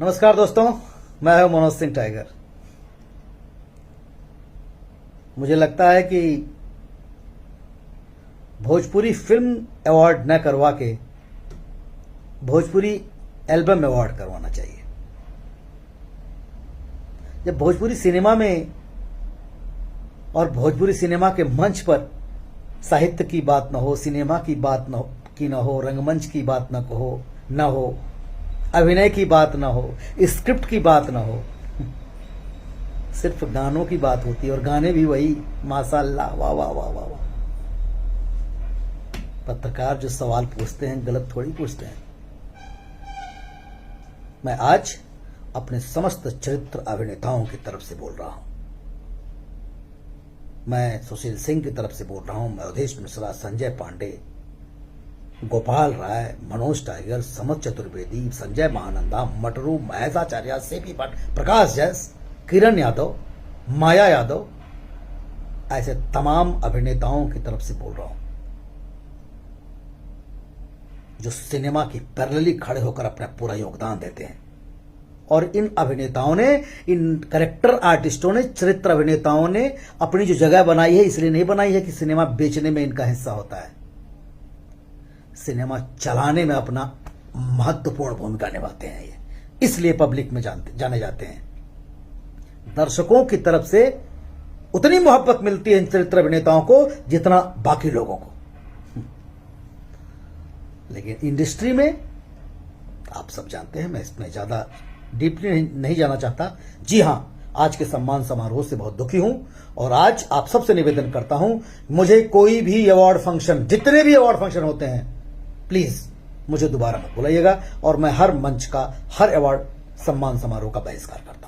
नमस्कार दोस्तों, मैं हूं मनोज सिंह टाइगर। मुझे लगता है कि भोजपुरी फिल्म अवार्ड न करवा के भोजपुरी एल्बम अवार्ड करवाना चाहिए। जब भोजपुरी सिनेमा में और भोजपुरी सिनेमा के मंच पर साहित्य की बात न हो, सिनेमा की बात न हो, रंगमंच की बात न हो, अभिनय की बात ना हो, स्क्रिप्ट की बात ना हो, सिर्फ गानों की बात होती है। और गाने भी वही माशाअल्लाह, वाह वाह वाह वाह वाह। पत्रकार जो सवाल पूछते हैं गलत थोड़ी पूछते हैं। मैं आज अपने समस्त चरित्र अभिनेताओं की तरफ से बोल रहा हूं। मैं सुशील सिंह की तरफ से बोल रहा हूं, मैं अवधेश मिश्रा, संजय पांडे, गोपाल राय, मनोज टाइगर, समत चतुर्वेदी, संजय महानंदा, मटरू, महेशाचार्य, सेपी भट्ट, प्रकाश जैस, किरण यादव, माया यादव, ऐसे तमाम अभिनेताओं की तरफ से बोल रहा हूं जो सिनेमा की पैरेलली खड़े होकर अपना पूरा योगदान देते हैं। और इन अभिनेताओं ने, इन कैरेक्टर आर्टिस्टों ने, चरित्र अभिनेताओं ने अपनी जो जगह बनाई है, इसलिए नहीं बनाई है कि सिनेमा बेचने में इनका हिस्सा होता है। सिनेमा चलाने में अपना महत्वपूर्ण भूमिका निभाते हैं ये, इसलिए पब्लिक में जाने जाते हैं। दर्शकों की तरफ से उतनी मोहब्बत मिलती है इन चरित्र अभिनेताओं को जितना बाकी लोगों को। लेकिन इंडस्ट्री में आप सब जानते हैं, मैं इसमें ज्यादा डीपली नहीं जाना चाहता। जी हां, आज के सम्मान समारोह से बहुत दुखी हूं और आज आप सबसे निवेदन करता हूं, मुझे कोई भी अवार्ड फंक्शन, जितने भी अवार्ड फंक्शन होते हैं, प्लीज मुझे दोबारा मत बुलाइएगा और मैं हर मंच का, हर अवार्ड सम्मान समारोह का बहिष्कार करता हूं।